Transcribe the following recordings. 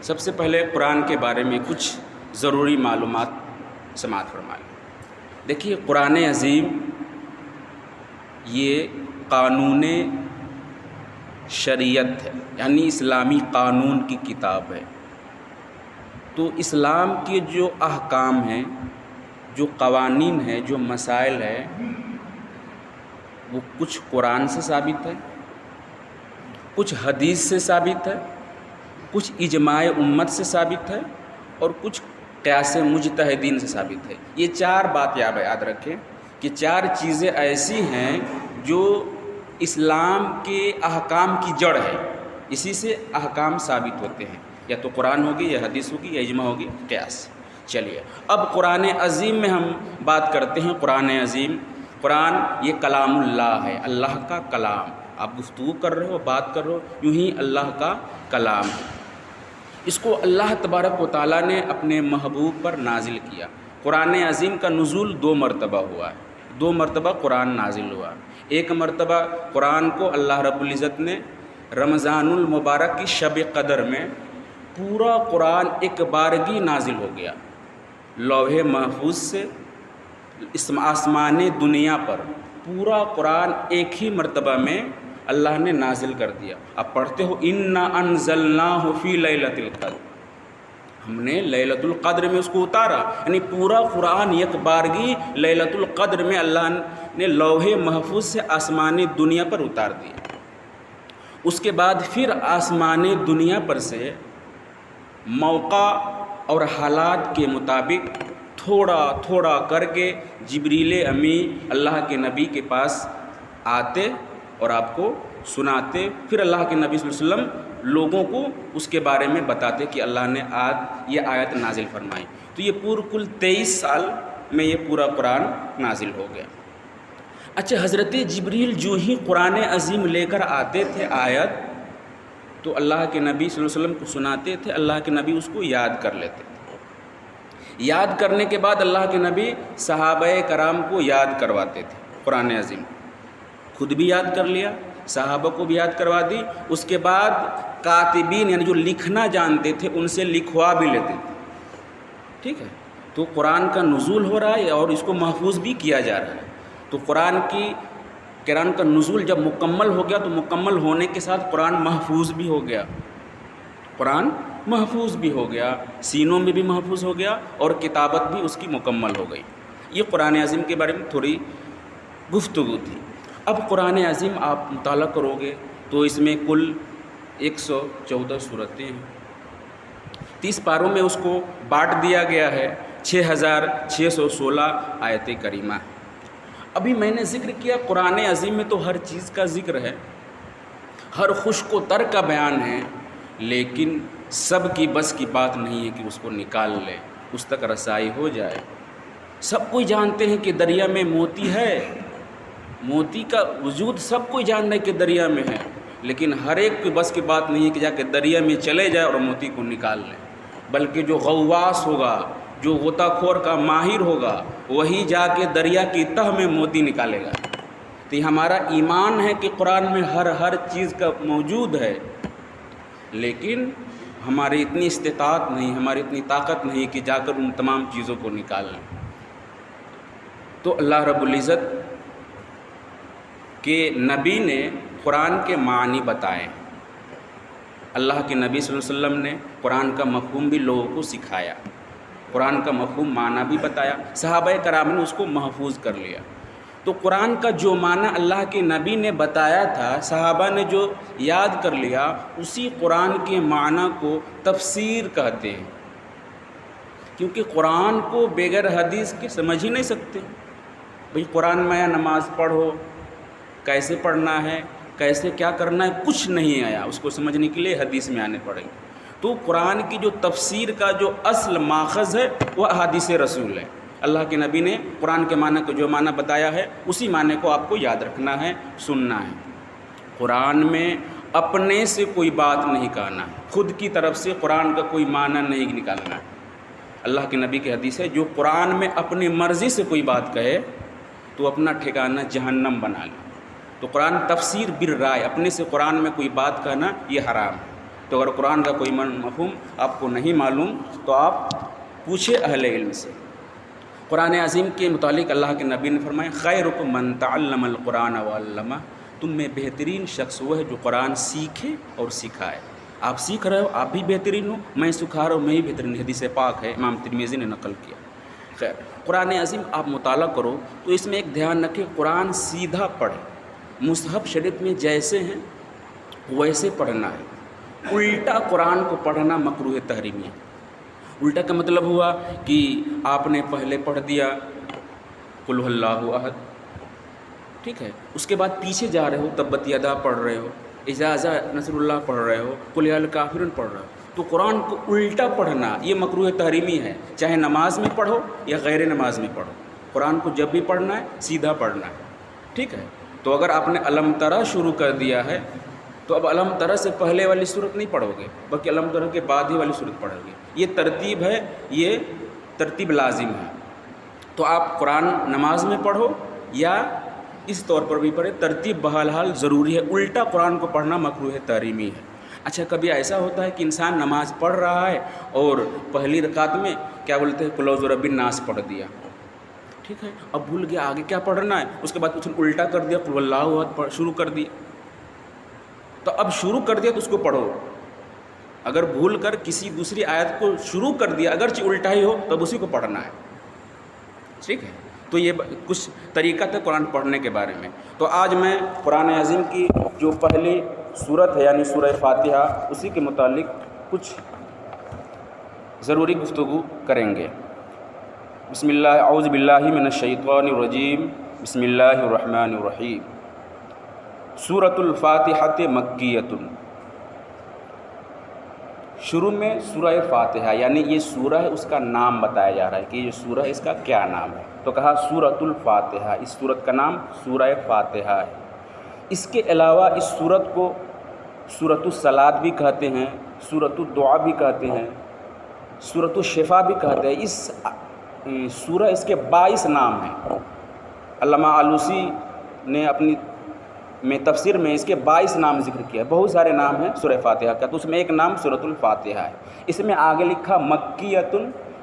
سب سے پہلے قرآن کے بارے میں کچھ ضروری معلومات سماعت فرما لیں۔ دیکھیے، قرآن عظیم یہ قانون شریعت ہے، یعنی اسلامی قانون کی کتاب ہے۔ تو اسلام کے جو احکام ہیں، جو قوانین ہیں، جو مسائل ہیں، وہ کچھ قرآن سے ثابت ہے، کچھ حدیث سے ثابت ہے، کچھ اجماع امت سے ثابت ہے، اور کچھ قیاس مجتہدین سے ثابت ہے۔ یہ چار بات یاد رکھیں کہ چار چیزیں ایسی ہیں جو اسلام کے احکام کی جڑ ہے، اسی سے احکام ثابت ہوتے ہیں، یا تو قرآن ہوگی، یا حدیث ہوگی، یا اجماع ہوگی، قیاس۔ چلیے، اب قرآن عظیم میں ہم بات کرتے ہیں۔ قرآن عظیم، قرآن یہ کلام اللہ ہے، اللہ کا کلام۔ آپ گفتگو کر رہے ہو، بات کر رہے ہو، یوں ہی اللہ کا کلام ہے۔ اس کو اللہ تبارک و تعالیٰ نے اپنے محبوب پر نازل کیا۔ قرآن عظیم کا نزول 2 مرتبہ ہوا ہے، 2 مرتبہ قرآن نازل ہوا۔ ایک مرتبہ قرآن کو اللہ رب العزت نے رمضان المبارک کی شب قدر میں پورا قرآن ایک بارگی نازل ہو گیا، لوح محفوظ سے آسمان دنیا پر پورا قرآن ایک ہی مرتبہ میں اللہ نے نازل کر دیا۔ آپ پڑھتے ہو اِنَّا أَنزَلْنَاهُ فِي لَيْلَةِ الْقَدْرِ، ہم نے لیلۃ القدر میں اس کو اتارا، یعنی پورا قرآن یک بارگی لیلۃ القدر میں اللہ نے لوح محفوظ سے آسمان دنیا پر اتار دیا۔ اس کے بعد پھر آسمان دنیا پر سے موقع اور حالات کے مطابق تھوڑا تھوڑا کر کے جبریل امی اللہ کے نبی کے پاس آتے اور آپ کو سناتے، پھر اللہ کے نبی صلی اللہ علیہ وسلم لوگوں کو اس کے بارے میں بتاتے کہ اللہ نے آج یہ آیت نازل فرمائی۔ تو یہ کل 23 سال میں یہ پورا قرآن نازل ہو گیا۔ اچھا، حضرت جبریل جو ہی قرآن عظیم لے کر آتے تھے آیت، تو اللہ کے نبی صلی اللہ علیہ وسلم کو سناتے تھے، اللہ کے نبی اس کو یاد کر لیتے تھے۔ یاد کرنے کے بعد اللہ کے نبی صحابہ کرام کو یاد کرواتے تھے قرآن عظیم، خود بھی یاد کر لیا، صحابہ کو بھی یاد کروا دی۔ اس کے بعد کاتبین، یعنی جو لکھنا جانتے تھے، ان سے لکھوا بھی لیتے تھے۔ ٹھیک ہے، تو قرآن کا نزول ہو رہا ہے اور اس کو محفوظ بھی کیا جا رہا ہے۔ تو قرآن کا نزول جب مکمل ہو گیا، تو مکمل ہونے کے ساتھ قرآن محفوظ بھی ہو گیا، قرآن محفوظ بھی ہو گیا، سینوں میں بھی محفوظ ہو گیا، اور کتابت بھی اس کی مکمل ہو گئی۔ یہ قرآن عظیم کے بارے میں تھوڑی گفتگو تھی۔ اب قرآن عظیم آپ مطالعہ کرو گے تو اس میں کل 114 صورتیں ہیں، 30 پاروں میں اس کو بانٹ دیا گیا ہے، 6616 آیت کریمہ ہے۔ ابھی میں نے ذکر کیا قرآن عظیم میں تو ہر چیز کا ذکر ہے، ہر خشک و تر کا بیان ہے، لیکن سب کی بس کی بات نہیں ہے کہ اس کو نکال لے، اس تک رسائی ہو جائے۔ سب کوئی جانتے ہیں کہ دریا میں موتی ہے، موتی کا وجود سب کوئی جان رہے کہ دریا میں ہے، لیکن ہر ایک کی بس کی بات نہیں ہے کہ جا کے دریا میں چلے جائے اور موتی کو نکال لے، بلکہ جو غواص ہوگا، جو غوطہ خور کا ماہر ہوگا، وہی جا کے دریا کی تہ میں موتی نکالے گا۔ تو یہ ہمارا ایمان ہے کہ قرآن میں ہر چیز کا موجود ہے، لیکن ہماری اتنی استطاعت نہیں، ہماری اتنی طاقت نہیں کہ جا کر ان تمام چیزوں کو نکال لیں۔ تو اللہ رب العزت کے نبی نے قرآن کے معنی بتائے، اللہ کے نبی صلی اللہ علیہ وسلم نے قرآن کا مفہوم بھی لوگوں کو سکھایا، قرآن کا مفہوم معنی بھی بتایا، صحابہ کرام نے اس کو محفوظ کر لیا۔ تو قرآن کا جو معنی اللہ کے نبی نے بتایا تھا، صحابہ نے جو یاد کر لیا، اسی قرآن کے معنی کو تفسیر کہتے ہیں، کیونکہ قرآن کو بغیر حدیث کے سمجھ ہی نہیں سکتے۔ بھئی قرآن میں آیا نماز پڑھو، کیسے پڑھنا ہے، کیسے کیا کرنا ہے، کچھ نہیں آیا، اس کو سمجھنے کے لیے حدیث میں آنے پڑیں گے۔ تو قرآن کی جو تفسیر کا جو اصل ماخذ ہے وہ احادیث رسول ہے۔ اللہ کے نبی نے قرآن کے معنی کو جو معنی بتایا ہے، اسی معنی کو آپ کو یاد رکھنا ہے، سننا ہے۔ قرآن میں اپنے سے کوئی بات نہیں کہنا ہے، خود کی طرف سے قرآن کا کوئی معنی نہیں نکالنا ہے۔ اللہ کے نبی کی حدیث ہے، جو قرآن میں اپنی مرضی سے کوئی بات کہے تو اپنا ٹھکانہ جہنم بنا لے۔ تو قرآن تفسیر بالرائے، اپنے سے قرآن میں کوئی بات کہنا یہ حرام ہے۔ تو اگر قرآن کا کوئی مفہوم آپ کو نہیں معلوم تو آپ پوچھے اہل علم سے۔ قرآن عظیم کے متعلق اللہ کے نبی نے فرمایا خیرکم من تعلم القرآن وعلمہ، تم میں بہترین شخص وہ ہے جو قرآن سیکھے اور سکھائے۔ آپ سیکھ رہے ہو، آپ بھی بہترین ہو، میں سکھا رہا ہوں، میں ہی بہترین۔ حدیث پاک ہے، امام ترمذی نے نقل کیا۔ خیر، قرآن عظیم آپ مطالعہ کرو تو اس میں ایک دھیان رکھیں، قرآن سیدھا پڑھے، مصحف شریف میں جیسے ہیں ویسے پڑھنا ہے۔ الٹا قرآن کو پڑھنا مکروہ تحریمی ہے۔ الٹا کا مطلب ہوا کہ آپ نے پہلے پڑھ دیا قل هو اللہ احد، ٹھیک ہے، اس کے بعد پیچھے جا رہے ہو تبت یدا پڑھ رہے ہو، اذا جاء نصر اللہ پڑھ رہے ہو، قل یا الکافرون پڑھ رہے ہو، تو قرآن کو الٹا پڑھنا یہ مکروہ تحریمی ہے، چاہے نماز میں پڑھو یا غیر نماز میں پڑھو۔ قرآن کو جب بھی پڑھنا ہے سیدھا پڑھنا ہے، ٹھیک ہے۔ تو اگر آپ نے علم تری شروع کر دیا ہے تو اب علم تری سے پہلے والی صورت نہیں پڑھو گے، بلکہ علم تری کے بعد ہی والی صورت پڑھو گے۔ یہ ترتیب ہے، یہ ترتیب لازم ہے۔ تو آپ قرآن نماز میں پڑھو یا اس طور پر بھی پڑھے، ترتیب بہرحال ضروری ہے۔ الٹا قرآن کو پڑھنا مکروہ تحریمی ہے۔ اچھا، کبھی ایسا ہوتا ہے کہ انسان نماز پڑھ رہا ہے اور پہلی رکعت میں کیا بولتے ہیں قل اعوذ برب الناس پڑھ دیا، ٹھیک ہے، اب بھول گیا آگے کیا پڑھنا ہے، اس کے بعد کچھ الٹا کر دیا، قل اللہ احد شروع کر دیا۔ تو اب شروع کر دیا تو اس کو پڑھو، اگر بھول کر کسی دوسری آیت کو شروع کر دیا اگرچہ الٹا ہی ہو تب اسی کو پڑھنا ہے، ٹھیک ہے۔ تو یہ کچھ طریقہ تھا قرآن پڑھنے کے بارے میں۔ تو آج میں قرآن عظیم کی جو پہلی سورت ہے یعنی سورہ فاتحہ، اسی کے متعلق کچھ ضروری گفتگو کریں گے۔ بسم اللہ، اعوذ باللہ من الشیطان الرجیم، بسم اللہ الرحمن الرحیم۔ سورۃ الفاتحۃ مکیۃ، شروع میں سورہ فاتحہ یعنی یہ سورہ ہے، اس کا نام بتایا جا رہا ہے کہ یہ سورہ اس کا کیا نام ہے، تو کہا سورۃ الفاتحہ، اس سورت کا نام سورہ فاتحہ ہے۔ اس کے علاوہ اس سورت کو سورۃ الصلاۃ بھی کہتے ہیں، سورۃ الدعاء بھی کہتے ہیں، سورۃ الشفاء بھی کہتے ہیں۔ اس سورہ اس کے 22 نام ہیں۔ علامہ آلوسی نے اپنی تفسیر میں اس کے 22 نام ذکر کیا، بہت سارے نام ہیں سورہ فاتحہ کا، تو اس میں ایک نام سورۃ الفاتحہ ہے۔ اس میں آگے لکھا مکیۃ،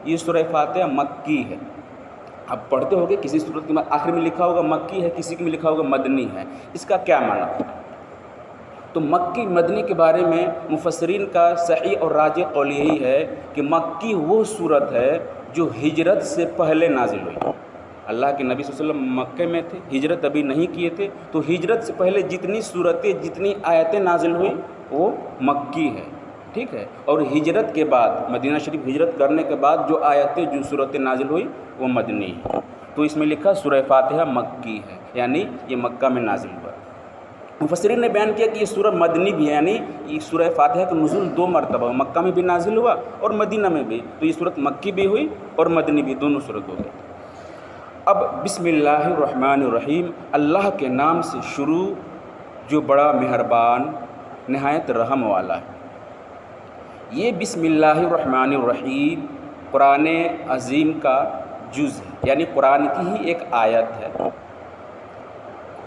یہ سورہ فاتحہ مکی ہے۔ اب پڑھتے ہوگے کسی سورت کے آخر میں لکھا ہوگا مکی ہے، کسی میں لکھا ہوگا مدنی ہے، اس کا کیا معنی؟ تو مکی مدنی کے بارے میں مفسرین کا صحیح اور راجح قول یہی ہے کہ مکی وہ سورت ہے جو ہجرت سے پہلے نازل ہوئی۔ اللہ کے نبی صلی اللہ علیہ وسلم مکے میں تھے، ہجرت ابھی نہیں کیے تھے، تو ہجرت سے پہلے جتنی صورتیں جتنی آیتیں نازل ہوئی وہ مکی ہے، ٹھیک ہے۔ اور ہجرت کے بعد مدینہ شریف ہجرت کرنے کے بعد جو آیتیں جو صورتیں نازل ہوئی وہ مدنی ہے۔ تو اس میں لکھا سورہ فاتحہ مکی ہے، یعنی یہ مکہ میں نازل ہوا۔ مفسرین نے بیان کیا کہ یہ سورہ مدنی بھی ہے، یعنی یہ سورہ فاتحہ کا نزول 2 مرتبہ، مکہ میں بھی نازل ہوا اور مدینہ میں بھی، تو یہ صورت مکی بھی ہوئی اور مدنی بھی، دونوں صورت ہو گئی۔ اب بسم اللہ الرحمن الرحیم، اللہ کے نام سے شروع جو بڑا مہربان نہایت رحم والا ہے۔ یہ بسم اللہ الرحمن الرحیم قرآن عظیم کا جز ہے، یعنی قرآن کی ہی ایک آیت ہے۔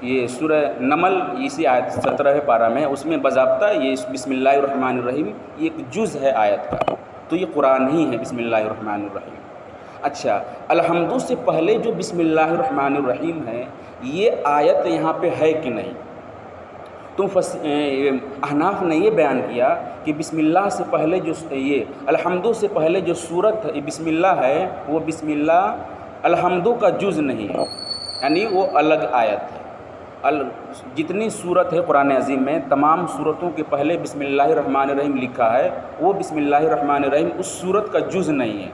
یہ سورہ نمل اسی آیت 17 پارہ میں، اس میں باضابطہ یہ بسم اللہ الرحمن الرحیم یہ ایک جز ہے آیت کا، تو یہ قرآن ہی ہے بسم اللہ الرحمن الرحیم۔ اچھا، الحمد سے پہلے جو بسم اللہ الرحمن الرحیم ہے، یہ آیت یہاں پہ ہے کہ نہیں؟ تو احناف نے یہ بیان کیا کہ بسم اللہ سے پہلے جو یہ الحمد سے پہلے جو سورت بسم اللہ ہے وہ بسم اللہ الحمد کا جز نہیں ہے، یعنی وہ الگ آیت ہے۔ جتنی صورت ہے قرآن عظیم میں تمام صورتوں کے پہلے بسم اللہ الرحمن الرحیم لکھا ہے، وہ بسم اللہ الرحمن الرحیم اس صورت کا جز نہیں ہے،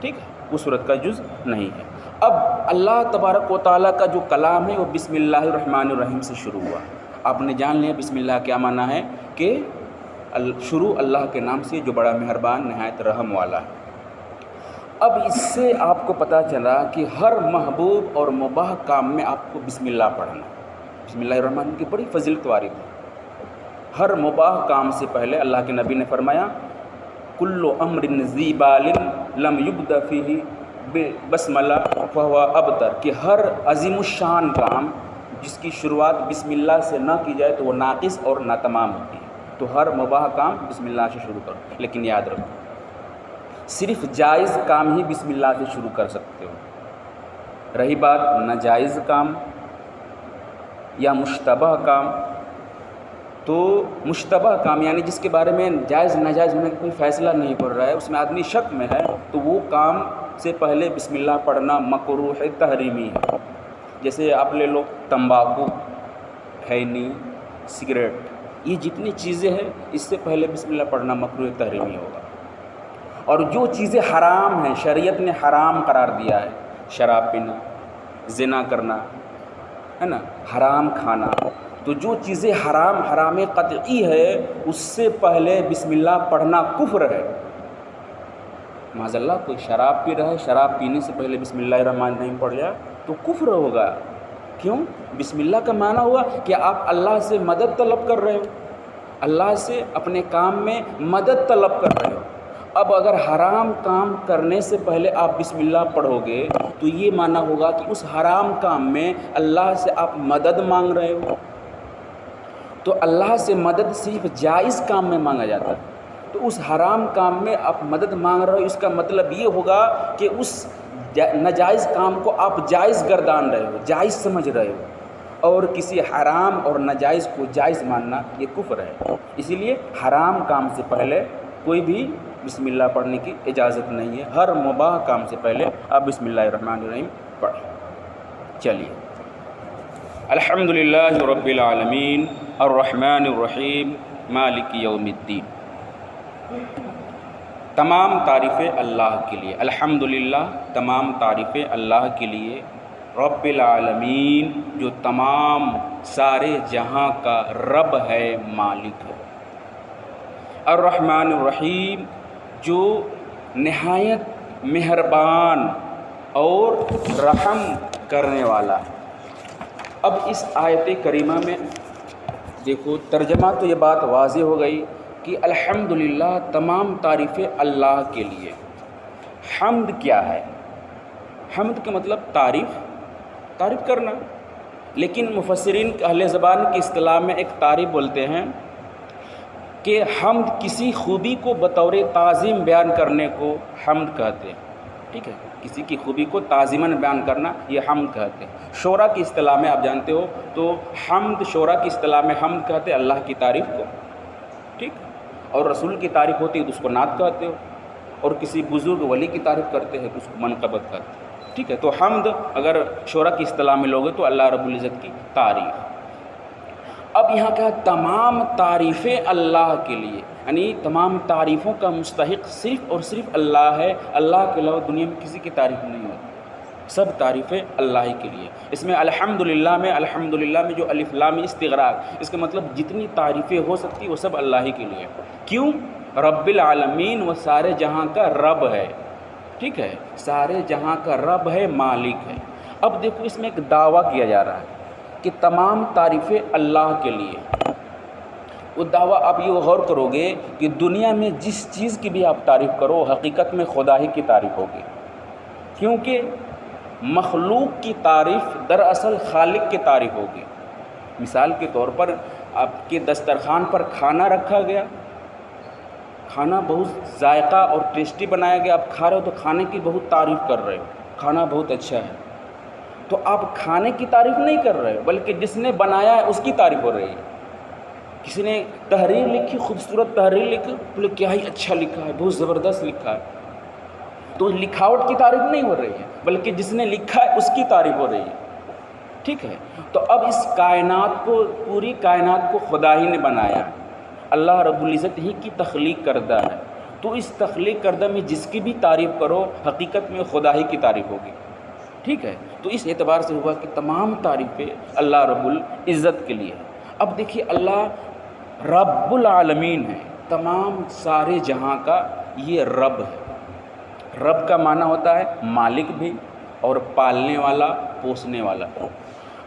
ٹھیک ہے، وہ صورت کا جز نہیں ہے۔ اب اللہ تبارک و تعالیٰ کا جو کلام ہے وہ بسم اللہ الرحمن الرحیم سے شروع ہوا۔ آپ نے جان لیا بسم اللہ کیا معنی ہے کہ شروع اللہ کے نام سے جو بڑا مہربان نہایت رحم والا ہے۔ اب اس سے آپ کو پتہ چلا کہ ہر محبوب اور مباح کام میں آپ کو بسم اللہ پڑھنا، بسم اللہ الرحمن الرحیم کی بڑی فضیلت وارد ہے۔ ہر مباح کام سے پہلے اللہ کے نبی نے فرمایا کل امر ذی بال لم یبدأ فیہ بسملہ فہو ابتر، کہ ہر عظیم الشان کام جس کی شروعات بسم اللہ سے نہ کی جائے تو وہ ناقص اور ناتمام ہوتی ہے۔ تو ہر مباح کام بسم اللہ سے شروع کرو. لیکن یاد رکھو صرف جائز کام ہی بسم اللہ سے شروع کر سکتے ہو. رہی بات ناجائز کام یا مشتبہ کام، تو مشتبہ کام یعنی جس کے بارے میں جائز ناجائز ہونے کا کوئی فیصلہ نہیں پڑ رہا ہے، اس میں آدمی شک میں ہے، تو وہ کام سے پہلے بسم اللہ پڑھنا مکروہ تحریمی ہے. جیسے آپ لے لو تمباکو، کھینی، سگریٹ، یہ جتنی چیزیں ہیں اس سے پہلے بسم اللہ پڑھنا مکروہ تحریمی ہوگا. اور جو چیزیں حرام ہیں شریعت نے حرام قرار دیا ہے، شراب پینا، زنا کرنا، ہے نا، حرام کھانا، تو جو چیزیں حرام قطعی ہے اس سے پہلے بسم اللہ پڑھنا کفر ہے. معاذ اللہ کوئی شراب پی رہا ہے، شراب پینے سے پہلے بسم اللہ الرحمن الرحیم پڑھ لیا تو کفر ہوگا. کیوں؟ بسم اللہ کا معنی ہوا کہ آپ اللہ سے مدد طلب کر رہے ہو، اللہ سے اپنے کام میں مدد طلب کر رہے ہو. اب اگر حرام کام کرنے سے پہلے آپ بسم اللہ پڑھو گے تو یہ معنی ہوگا کہ اس حرام کام میں اللہ سے آپ مدد مانگ رہے ہو. تو اللہ سے مدد صرف جائز کام میں مانگا جاتا ہے، تو اس حرام کام میں آپ مدد مانگ رہے ہو، اس کا مطلب یہ ہوگا کہ اس ناجائز کام کو آپ جائز گردان رہے ہو، جائز سمجھ رہے ہو، اور کسی حرام اور ناجائز کو جائز ماننا یہ کفر ہے. اسی لیے حرام کام سے پہلے کوئی بھی بسم اللہ پڑھنے کی اجازت نہیں ہے. ہر مباح کام سے پہلے آپ بسم اللہ الرحمن الرحیم پڑھیں. چلیے، الحمدللہ رب العالمین الرحمن الرحیم مالک یوم الدین. تمام تعریفیں اللہ کے لیے، الحمدللہ تمام تعریفیں اللہ کے لیے، رب العالمین جو تمام سارے جہاں کا رب ہے، مالک ہے، الرحمن الرحیم جو نہایت مہربان اور رحم کرنے والا ہے. اب اس آیت کریمہ میں دیکھو ترجمہ تو یہ بات واضح ہو گئی کہ الحمدللہ تمام تعریفیں اللہ کے لیے. حمد کیا ہے؟ حمد کا مطلب تعریف کرنا، لیکن مفسرین اہل زبان کی اصطلاح میں ایک تعریف بولتے ہیں کہ حمد کسی خوبی کو بطور تعظیم بیان کرنے کو حمد کہتے ہیں. ٹھیک ہے، کسی کی خوبی کو تعظیماً بیان کرنا یہ حمد کہتے ہیں. شعرا کی اصطلاح میں آپ جانتے ہو تو حمد، شعرا کی اصطلاح میں حمد کہتے ہیں اللہ کی تعریف کو. ٹھیک، اور رسول کی تعریف ہوتی ہے تو اس کو نعت کہتے ہو، اور کسی بزرگ ولی کی تعریف کرتے ہیں تو اس کو منقبت کہتے ہیں. ٹھیک ہے، تو حمد اگر شعرا کی اصطلاح میں لوگے تو اللہ رب العزت کی تعریف. اب یہاں کہا تمام تعریفیں اللہ کے لیے، یعنی تمام تعریفوں کا مستحق صرف اور صرف اللہ ہے. اللہ کے علاوہ دنیا میں کسی کی تعریف نہیں ہوتی، سب تعریفیں اللہ ہی کے لیے. اس میں الحمدللہ میں جو الف لام استغراق، اس کا مطلب جتنی تعریفیں ہو سکتی وہ سب اللہ ہی کے لیے. کیوں؟ رب العالمین وہ سارے جہاں کا رب ہے. ٹھیک ہے، سارے جہاں کا رب ہے، مالک ہے. اب دیکھو اس میں ایک دعویٰ کیا جا رہا ہے کہ تمام تعریفیں اللہ کے لیے. وہ دعویٰ آپ یہ غور کرو گے کہ دنیا میں جس چیز کی بھی آپ تعریف کرو حقیقت میں خدا ہی کی تعریف ہوگی، کیونکہ مخلوق کی تعریف دراصل خالق کی تعریف ہوگی. مثال کے طور پر آپ کے دسترخوان پر کھانا رکھا گیا، کھانا بہت ذائقہ اور ٹیسٹی بنایا گیا، آپ کھا رہے ہو تو کھانے کی بہت تعریف کر رہے ہو، کھانا بہت اچھا ہے. تو آپ کھانے کی تعریف نہیں کر رہے ہو بلکہ جس نے بنایا ہے اس کی تعریف ہو رہی ہے. کسی نے تحریر لکھی، خوبصورت تحریر لکھی، بولے کیا ہی اچھا لکھا ہے، بہت زبردست لکھا ہے. تو لکھاوٹ کی تعریف نہیں ہو رہی ہے بلکہ جس نے لکھا ہے اس کی تعریف ہو رہی ہے. ٹھیک ہے، تو اب اس کائنات کو، پوری کائنات کو خدا ہی نے بنایا، اللہ رب العزت ہی کی تخلیق کردہ ہے. تو اس تخلیق کردہ میں جس کی بھی تعریف کرو حقیقت میں خدا ہی کی تعریف ہوگی. ٹھیک ہے، تو اس اعتبار سے ہوا کہ تمام تعریفیں اللہ رب العزت کے لیے. اب دیکھیے اللہ رب العالمین ہے، تمام سارے جہاں کا یہ رب ہے. رب کا معنی ہوتا ہے مالک بھی اور پالنے والا، پوسنے والا.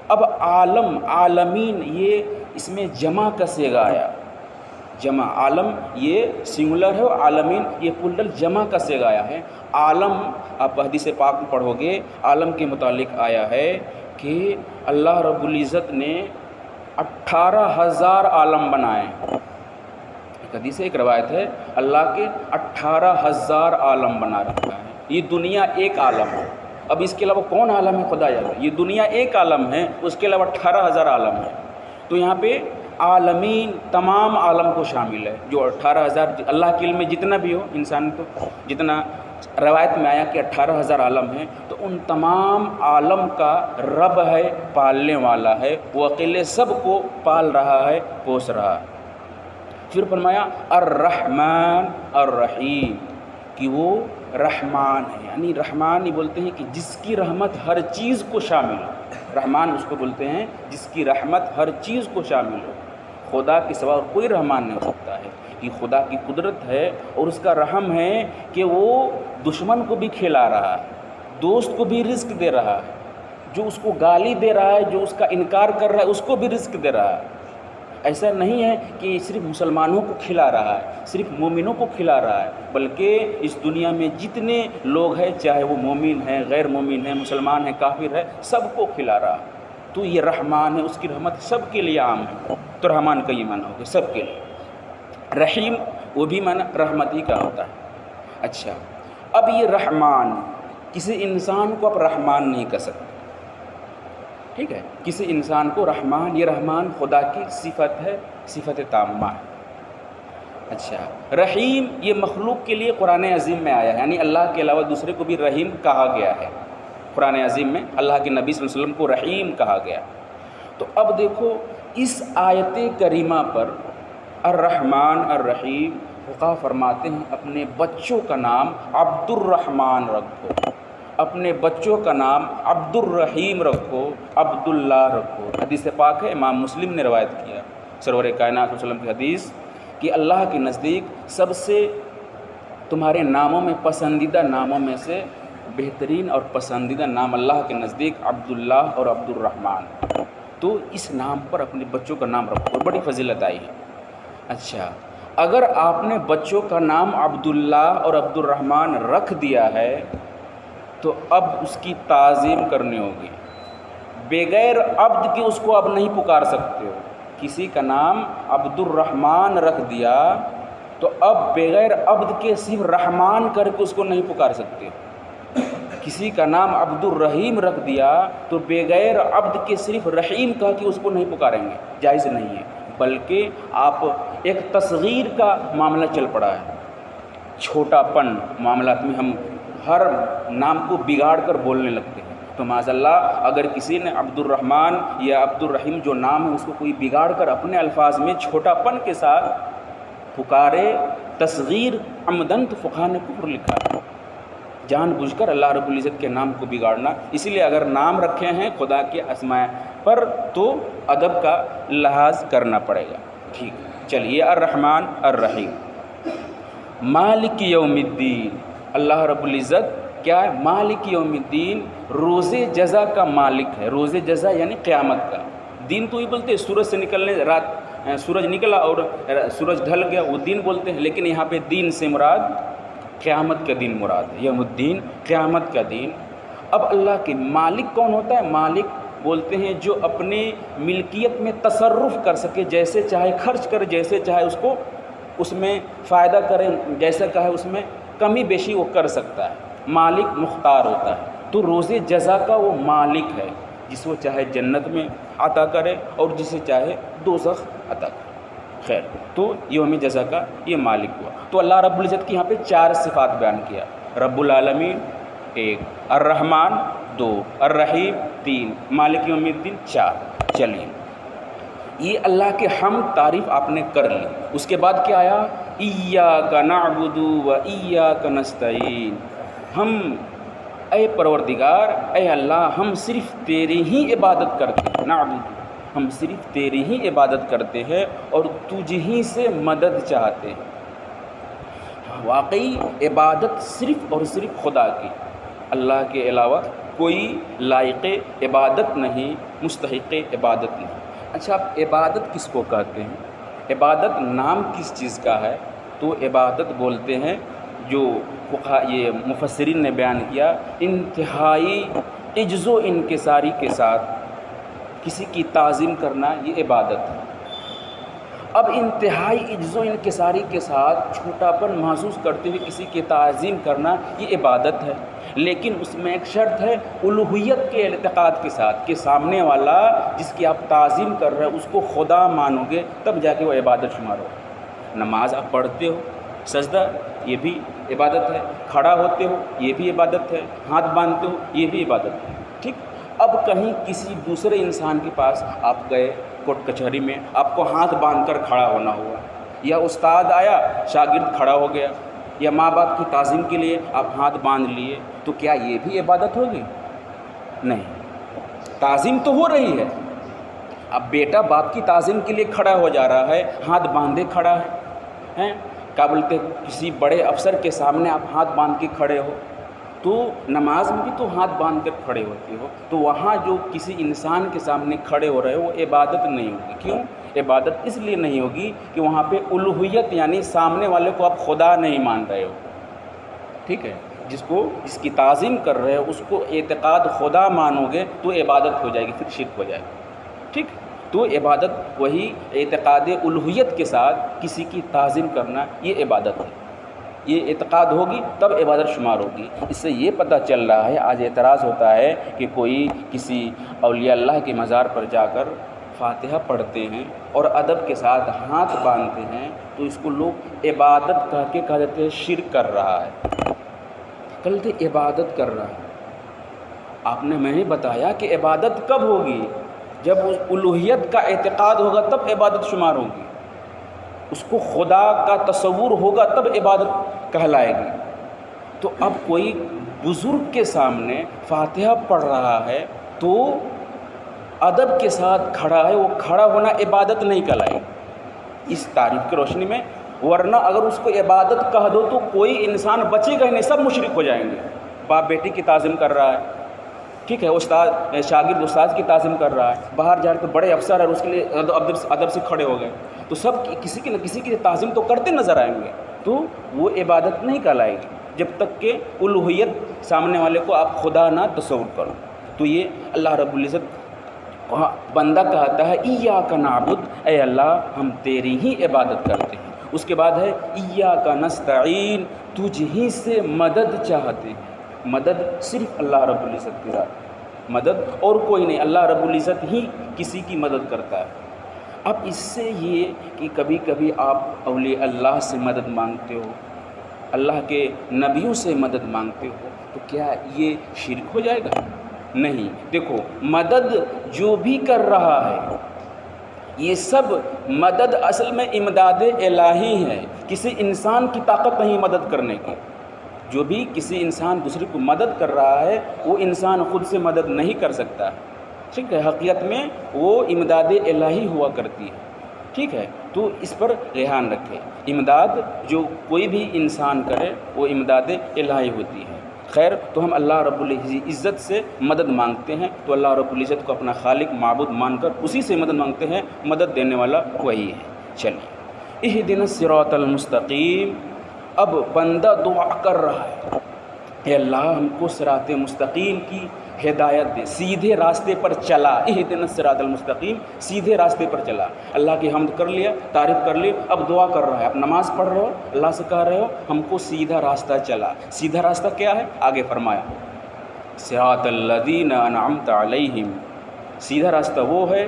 اب عالم، عالمین، یہ اس میں جمع کا صیغہ آیا. جمع، عالم یہ سنگولر ہے اور عالمین یہ پلرل جمع کا صیغہ آیا ہے. عالم آپ حدیث پاک میں پڑھو گے، عالم کے متعلق آیا ہے کہ اللہ رب العزت نے 18,000 عالم بنائے. ایک حدیث ہے، ایک روایت ہے، اللہ کے 18,000 عالم بنا رکھا ہے. یہ دنیا ایک عالم ہے. اب اس کے علاوہ کون عالم ہے خدا جانے. یہ دنیا ایک عالم ہے، اس کے علاوہ 18,000 عالم ہے. تو یہاں پہ عالمین تمام عالم کو شامل ہے. جو 18,000 اللہ کے علم میں جتنا بھی ہو، انسان تو جتنا روایت میں آیا کہ 18,000 عالم ہیں، تو ان تمام عالم کا رب ہے، پالنے والا ہے. وہ اکیلے سب کو پال رہا ہے، پوس رہا ہے. پھر فرمایا الرحمن الرحیم، کہ وہ رحمان ہے. یعنی رحمان یہ بولتے ہیں کہ جس کی رحمت ہر چیز کو شامل ہو. رحمان اس کو بولتے ہیں جس کی رحمت ہر چیز کو شامل ہو. خدا کے سوا اور کوئی رحمان نہیں ہو سکتا ہے. یہ خدا کی قدرت ہے اور اس کا رحم ہے کہ وہ دشمن کو بھی کھلا رہا ہے، دوست کو بھی رزق دے رہا ہے، جو اس کو گالی دے رہا ہے، جو اس کا انکار کر رہا ہے، اس کو بھی رزق دے رہا ہے. ایسا نہیں ہے کہ صرف مسلمانوں کو کھلا رہا ہے، صرف مومنوں کو کھلا رہا ہے، بلکہ اس دنیا میں جتنے لوگ ہیں، چاہے وہ مومن ہیں، غیر مومن ہیں، مسلمان ہیں، کافر ہیں، سب کو کھلا رہا ہے. تو یہ رحمان ہے، اس کی رحمت سب کے لیے عام ہے. تو رحمان کا یہ معنی ہوگا سب کے لیے. رحیم وہ بھی معنی رحمت ہی کا ہوتا ہے. اچھا، اب یہ رحمان کسی انسان کو آپ رحمان نہیں کہہ سکتے. ٹھیک ہے، کسی انسان کو رحمان، یہ رحمان خدا کی صفت ہے، صفت تامہ ہے. اچھا، رحیم یہ مخلوق کے لیے قرآن عظیم میں آیا ہے، یعنی اللہ کے علاوہ دوسرے کو بھی رحیم کہا گیا ہے. قرآن عظیم میں اللہ کے نبی صلی اللہ علیہ وسلم کو رحیم کہا گیا. تو اب دیکھو اس آیت کریمہ پر الرحمن الرحیم، فقہا فرماتے ہیں اپنے بچوں کا نام عبد الرحمن رکھو، اپنے بچوں کا نام عبد الرحیم رکھو، عبداللہ رکھو. حدیث پاک ہے، امام مسلم نے روایت کیا سرور کائنات صلی اللہ علیہ وسلم کی حدیث کہ اللہ کے نزدیک سب سے تمہارے ناموں میں پسندیدہ ناموں میں سے بہترین اور پسندیدہ نام اللہ کے نزدیک عبداللہ اور عبد الرحمن. تو اس نام پر اپنے بچوں کا نام رکھو، بڑی فضیلت آئی ہے. اچھا، اگر آپ نے بچوں کا نام عبداللہ اور عبد الرحمن رکھ دیا ہے تو اب اس کی تعظیم کرنی ہوگی. بغیر عبد کے اس کو اب نہیں پکار سکتے ہو. کسی کا نام عبد الرحمن رکھ دیا تو اب بغیر عبد کے صرف رحمان کر کے اس کو نہیں پکار سکتے. کسی کا نام عبد الرحیم رکھ دیا تو بغیر عبد کے صرف رحیم کہہ کے اس کو نہیں پکاریں گے، جائز نہیں ہے. بلکہ آپ ایک تصغیر کا معاملہ چل پڑا ہے، چھوٹا پن معاملات میں ہم ہر نام کو بگاڑ کر بولنے لگتے ہیں. تو معاذ اللہ اگر کسی نے عبد الرحمن یا عبد الرحیم جو نام ہے اس کو کوئی بگاڑ کر اپنے الفاظ میں چھوٹا پن کے ساتھ پکارے، تصغیر عمدن، تو فقہا نے کفر لکھا ہے. جان بوجھ کر اللہ رب العزت کے نام کو بگاڑنا. اس لیے اگر نام رکھے ہیں خدا کے اسماء پر تو ادب کا لحاظ کرنا پڑے گا. ٹھیک، چلیے الرحمن الرحیم. مالک یوم الدین، اللہ رب العزت کیا ہے؟ مالک یوم الدین، روز جزا کا مالک ہے. روز جزا یعنی قیامت کا. دین تو یہ بولتے ہیں سورج سے نکلنے، رات سورج نکلا اور سورج ڈھل گیا، وہ دین بولتے ہیں. لیکن یہاں پہ دین سے مراد قیامت کا دین مراد ہے. یوم الدین قیامت کا دین. اب اللہ کے مالک کون ہوتا ہے؟ مالک بولتے ہیں جو اپنے ملکیت میں تصرف کر سکے، جیسے چاہے خرچ کرے، جیسے چاہے اس کو اس میں فائدہ کرے، جیسا کہے اس میں کمی بیشی وہ کر سکتا ہے. مالک مختار ہوتا ہے. تو روز جزا کا وہ مالک ہے، جس کو چاہے جنت میں عطا کرے اور جسے چاہے دوزخ عطا کرے. خیر، تو یوم جزا کا یہ مالک ہوا. تو اللہ رب العزت کی یہاں پہ 4 صفات بیان کیا. رب العالمین 1، الرحمن 2، الرحیم 3، مالک یوم الدین 4. چلیے، یہ اللہ کے حمد تعریف آپ نے کر لی. اس کے بعد کیا آیا؟ ایاک نعبد و ایاک نستعین. ہم اے پروردگار، اے اللہ، ہم صرف تیری ہی عبادت کرتے ہیں. نعبد، ہم صرف تیری ہی عبادت کرتے ہیں اور تجھ ہی سے مدد چاہتے ہیں. واقعی عبادت صرف اور صرف خدا کی، اللہ کے علاوہ کوئی لائق عبادت نہیں، مستحق عبادت نہیں. اچھا، آپ عبادت کس کو کہتے ہیں؟ عبادت نام کس چیز کا ہے؟ تو عبادت بولتے ہیں، جو یہ مفسرین نے بیان کیا، انتہائی عجز و انکساری کے ساتھ کسی کی تعظیم کرنا، یہ عبادت ہے. اب انتہائی عجز و انکساری کے ساتھ چھوٹاپن محسوس کرتے ہوئے کسی کی تعظیم کرنا یہ عبادت ہے، لیکن اس میں ایک شرط ہے الوہیت کے اعتقاد کے ساتھ کہ سامنے والا جس کی آپ تعظیم کر رہے ہیں اس کو خدا مانو گے تب جا کے وہ عبادت شمار ہو۔ نماز آپ پڑھتے ہو، سجدہ یہ بھی عبادت ہے، کھڑا ہوتے ہو یہ بھی عبادت ہے، ہاتھ باندھتے ہو یہ بھی عبادت ہے، ٹھیک۔ اب کہیں کسی دوسرے انسان کے پاس آپ گئے کورٹ کچہری میں، آپ کو ہاتھ باندھ کر کھڑا ہونا ہوا، یا استاد آیا شاگرد کھڑا ہو گیا، یا ماں باپ کی تعظیم کے لیے آپ ہاتھ باندھ لیے، تو کیا یہ بھی عبادت ہوگی؟ نہیں، تعظیم تو ہو رہی ہے۔ اب بیٹا باپ کی تعظیم کے لیے کھڑا ہو جا رہا ہے، ہاتھ باندھے کھڑا ہے، کیا بولتے کسی بڑے افسر کے سامنے آپ ہاتھ باندھ کے کھڑے ہو، تو نماز میں بھی تو ہاتھ باندھ کر کھڑے ہوتے ہو، تو وہاں جو کسی انسان کے سامنے کھڑے ہو رہے ہو وہ عبادت نہیں ہوگی۔ کیوں عبادت؟ اس لیے نہیں ہوگی کہ وہاں پہ الوہیت یعنی سامنے والے کو آپ خدا نہیں مان رہے ہو، ٹھیک ہے۔ جس کی تعظیم کر رہے ہو اس کو اعتقاد خدا مانو گے تو عبادت ہو جائے گی، پھر شرک ہو جائے گا، ٹھیک۔ تو عبادت وہی اعتقاد الوہیت کے ساتھ کسی کی تعظیم کرنا یہ عبادت ہے، یہ اعتقاد ہوگی تب عبادت شمار ہوگی۔ اس سے یہ پتہ چل رہا ہے، آج اعتراض ہوتا ہے کہ کوئی کسی اولیاء اللہ کے مزار پر جا کر فاتحہ پڑھتے ہیں اور ادب کے ساتھ ہاتھ باندھتے ہیں تو اس کو لوگ عبادت کہہ کے کہہ دیتے ہیں شرک کر رہا ہے، کہتے عبادت کر رہا ہے۔ آپ نے میں نے بتایا کہ عبادت کب ہوگی؟ جب اس الوہیت کا اعتقاد ہوگا تب عبادت شمار ہوگی، اس کو خدا کا تصور ہوگا تب عبادت کہلائے گی۔ تو اب کوئی بزرگ کے سامنے فاتحہ پڑھ رہا ہے تو ادب کے ساتھ کھڑا ہے، وہ کھڑا ہونا عبادت نہیں کہلائے گی اس تعریف کی روشنی میں، ورنہ اگر اس کو عبادت کہہ دو تو کوئی انسان بچے گا ہی نہیں، سب مشرک ہو جائیں گے۔ باپ بیٹی کی تعظیم کر رہا ہے، ٹھیک ہے، استاد شاگرد استاد کی تعظیم کر رہا ہے، باہر جا کے بڑے افسر ہیں اس کے لیے ادب سے کھڑے ہو گئے، تو سب کسی کی نہ کسی کی تعظیم تو کرتے نظر آئیں گے، تو وہ عبادت نہیں کہلائے گی جب تک کہ الوہیت سامنے والے کو آپ خدا نہ تصور کرو۔ تو یہ اللہ رب العزت بندہ کہتا ہے ایاک نعبد، اے اللہ ہم تیری ہی عبادت کرتے ہیں۔ اس کے بعد ہے ایاک نستعین، تجھ ہی سے مدد چاہتے ہیں۔ مدد صرف اللہ رب العزت کی ذات، مدد اور کوئی نہیں، اللہ رب العزت ہی کسی کی مدد کرتا ہے۔ اب اس سے یہ کہ کبھی کبھی آپ اولیاء اللہ سے مدد مانگتے ہو، اللہ کے نبیوں سے مدد مانگتے ہو، تو کیا یہ شرک ہو جائے گا؟ نہیں۔ دیکھو مدد جو بھی کر رہا ہے یہ سب مدد اصل میں امداد الہی ہے، کسی انسان کی طاقت نہیں مدد کرنے کی۔ جو بھی کسی انسان دوسرے کو مدد کر رہا ہے وہ انسان خود سے مدد نہیں کر سکتا، ٹھیک ہے، حقیقت میں وہ امداد الہی ہوا کرتی ہے، ٹھیک ہے۔ تو اس پر دھیان رکھے، امداد جو کوئی بھی انسان کرے وہ امداد الہی ہوتی ہے۔ خیر، تو ہم اللہ رب العزت سے مدد مانگتے ہیں تو اللہ رب العزت کو اپنا خالق معبود مان کر اسی سے مدد مانگتے ہیں، مدد دینے والا وہی ہے۔ چلیے، اہدنا الصراط المستقیم۔ اب بندہ دعا کر رہا ہے، اے اللہ ہم کو صراط مستقیم کی ہدایت دے، سیدھے راستے پر چلا، اہدنا الصراط المستقیم، سیدھے راستے پر چلا۔ اللہ کی حمد کر لیا، تعریف کر لی، اب دعا کر رہا ہے، اب نماز پڑھ رہے ہو، اللہ سے کہہ رہے ہو ہم کو سیدھا راستہ چلا۔ سیدھا راستہ کیا ہے؟ آگے فرمایا صراط الذین انعمت علیہم، سیدھا راستہ وہ ہے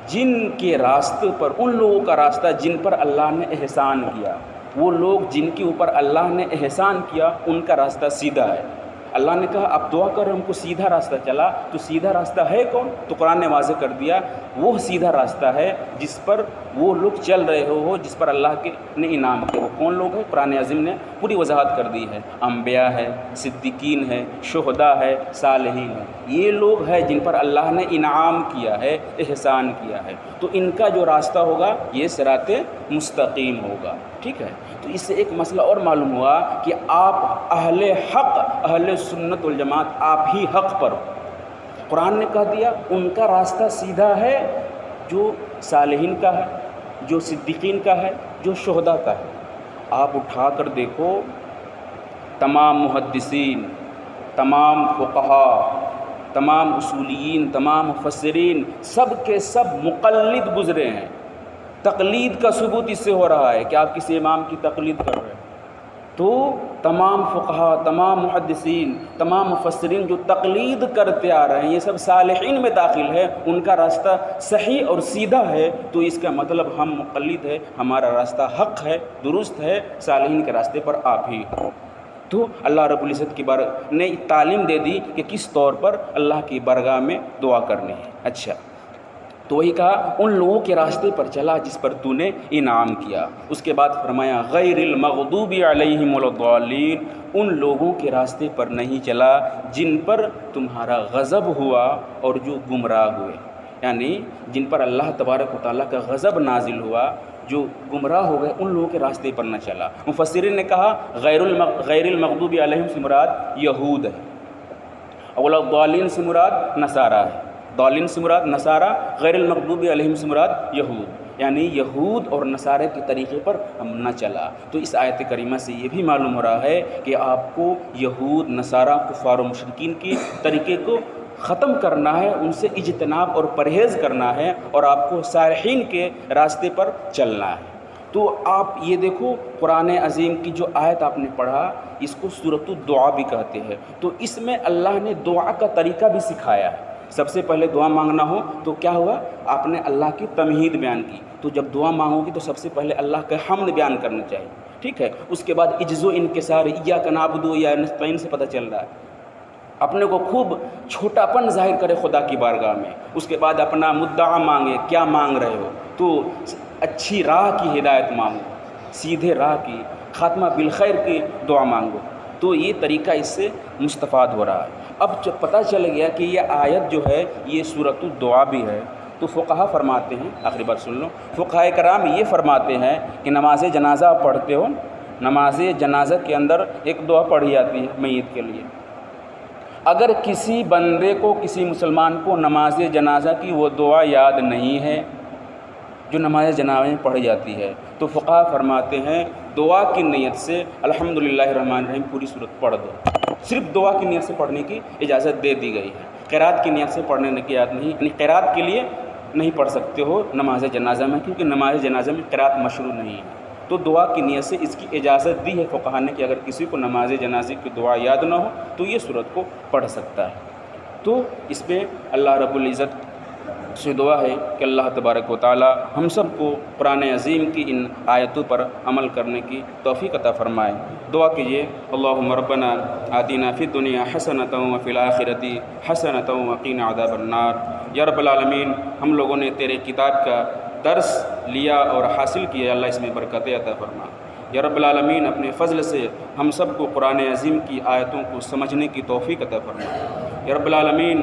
جن کے راستے پر، ان لوگوں کا راستہ جن پر اللہ نے احسان کیا، وہ لوگ جن کے اوپر اللہ نے احسان کیا ان کا راستہ سیدھا ہے۔ اللہ نے کہا اب دعا کر ہم کو سیدھا راستہ چلا، تو سیدھا راستہ ہے کون؟ تو قرآن نے واضح کر دیا وہ سیدھا راستہ ہے جس پر وہ لوگ چل رہے ہو جس پر اللہ کے نے انعام کیا۔ وہ کون لوگ ہیں؟ قرآن عظیم نے پوری وضاحت کر دی ہے، انبیاء ہے، صدیقین ہے، شہداء ہے، صالحین ہے، یہ لوگ ہیں جن پر اللہ نے انعام کیا ہے، احسان کیا ہے، تو ان کا جو راستہ ہوگا یہ صراط مستقیم ہوگا، ٹھیک ہے۔ تو اس سے ایک مسئلہ اور معلوم ہوا کہ آپ اہل حق، اہل سنت والجماعت، آپ ہی حق پر ہو۔ قرآن نے کہہ دیا ان کا راستہ سیدھا ہے جو صالحین کا ہے، جو صدیقین کا ہے، جو شہداء کا ہے۔ آپ اٹھا کر دیکھو تمام محدثین، تمام فقہاء، تمام اصولیین، تمام مفسرین، سب کے سب مقلد گزرے ہیں، تقلید کا ثبوت اس سے ہو رہا ہے کہ آپ کسی امام کی تقلید کر رہے ہیں، تو تمام فقہا، تمام محدثین، تمام مفسرین جو تقلید کرتے آ رہے ہیں یہ سب صالحین میں داخل ہے، ان کا راستہ صحیح اور سیدھا ہے، تو اس کا مطلب ہم مقلد ہے، ہمارا راستہ حق ہے، درست ہے، صالحین کے راستے پر آپ ہی ہو۔ تو اللہ رب العزت کی نے تعلیم دے دی کہ کس طور پر اللہ کی بارگاہ میں دعا کرنی ہے۔ اچھا، تو وہی کہا ان لوگوں کے راستے پر چلا جس پر تو نے انعام کیا۔ اس کے بعد فرمایا غیر المغضوب علیہم الضالین، ان لوگوں کے راستے پر نہیں چلا جن پر تمہارا غضب ہوا اور جو گمراہ ہوئے، یعنی جن پر اللہ تبارک و تعالیٰ کا غضب نازل ہوا، جو گمراہ ہو گئے، ان لوگوں کے راستے پر نہ چلا۔ مفسرین نے کہا غیر المغضوب علیہم سے مراد یہود ہے، اور الضالین سے مراد نصارہ ہے۔ ضالین سے مراد نصارہ، غیر المغضوب علیہم سے مراد یہود، یعنی یہود اور نصارہ کے طریقے پر ہم نہ چلا۔ تو اس آیت کریمہ سے یہ بھی معلوم ہو رہا ہے کہ آپ کو یہود، نصارہ، کفار و مشرکین کے طریقے کو ختم کرنا ہے، ان سے اجتناب اور پرہیز کرنا ہے، اور آپ کو صالحین کے راستے پر چلنا ہے۔ تو آپ یہ دیکھو قرآن عظیم کی جو آیت آپ نے پڑھا، اس کو سورۃ الدعا بھی کہتے ہیں۔ تو اس میں اللہ نے دعا کا طریقہ بھی سکھایا ہے۔ سب سے پہلے دعا مانگنا ہو تو کیا ہوا، آپ نے اللہ کی تمہید بیان کی۔ تو جب دعا مانگو گی تو سب سے پہلے اللہ کا حمد بیان کرنا چاہیے، ٹھیک ہے۔ اس کے بعد عجز و انکسار، ایاک نعبد و ایاک نستعین سے پتہ چل رہا ہے، اپنے کو خوب چھوٹا پن ظاہر کرے خدا کی بارگاہ میں۔ اس کے بعد اپنا مدعا مانگے، کیا مانگ رہے ہو، تو اچھی راہ کی ہدایت مانگو، سیدھے راہ کی، خاتمہ بالخیر کی دعا مانگو۔ تو یہ طریقہ اس سے مستفاد ہو رہا ہے۔ اب جب پتہ چل گیا کہ یہ آیت جو ہے یہ سورۃ الدعا بھی ہے، تو فقہا فرماتے ہیں، آخری بات سن لو، فقہائے کرام یہ فرماتے ہیں کہ نماز جنازہ آپ پڑھتے ہو، نماز جنازہ کے اندر ایک دعا پڑھی جاتی ہے میت کے لیے۔ اگر کسی بندے کو، کسی مسلمان کو نماز جنازہ کی وہ دعا یاد نہیں ہے جو نماز جنازہ میں پڑھی جاتی ہے، تو فقہا فرماتے ہیں دعا کی نیت سے الحمدللہ الرحمن الرحیم پوری سورت پڑھ دو۔ صرف دعا کی نیت سے پڑھنے کی اجازت دے دی گئی ہے، قرات کی نیت سے پڑھنے کی اجازت نہیں، یعنی قرات کے لیے نہیں پڑھ سکتے ہو نماز جنازہ میں، کیونکہ نماز جنازہ میں قرات مشروع نہیں ہے۔ تو دعا کی نیت سے اس کی اجازت دی ہے فقہا نے کہ اگر کسی کو نماز جنازے کی دعا یاد نہ ہو تو یہ سورت کو پڑھ سکتا ہے۔ تو اس پہ اللہ رب العزت سے دعا ہے کہ اللہ تبارک و تعالی ہم سب کو قرآن عظیم کی ان آیتوں پر عمل کرنے کی توفیق عطا فرمائے۔ دعا کیجیے اللہم ربنا آتنا فی الدنیا حسنۃ وفی الآخرۃ حسنۃ وقنا عذاب النار۔ یا رب العالمین، ہم لوگوں نے تیرے کتاب کا درس لیا اور حاصل کیا، اللہ اس میں برکتیں عطا فرما۔ یا رب العالمین، اپنے فضل سے ہم سب کو قرآن عظیم کی آیتوں کو سمجھنے کی توفیق عطا فرما۔ یا رب العالمین،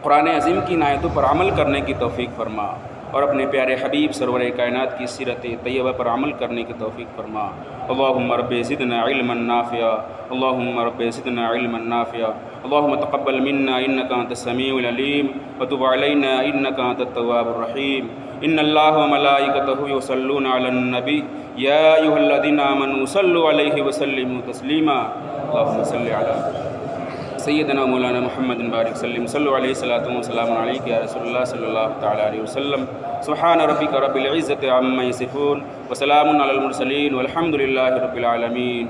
قرآن عظیم کی آیتوں پر عمل کرنے کی توفیق فرما، اور اپنے پیارے حبیب سرور کائنات کی سیرت طیبہ پر عمل کرنے کی توفیق فرما۔ اللہم رب زدنا علما نافعا، اللہم رب زدنا علما نافعا، اللہم تقبل منا انک انت السمیع العلیم وتب علینا انک انت التواب الرحیم۔ ان اللہ وملائکتہ یصلون علی النبی یا ایھا الذین آمنوا صلوا علیہ وسلموا تسلیما۔ اللہم صل علی سیدنا مولانا محمد بارک سلم صلو علیہ الصلاۃ والسلام علیک یا رسول اللہ صلی اللہ تعالی علیہ وسلم۔ سبحان ربک رب العزۃ عما یصفون وسلام علی المرسلین والحمد للہ رب العالمین۔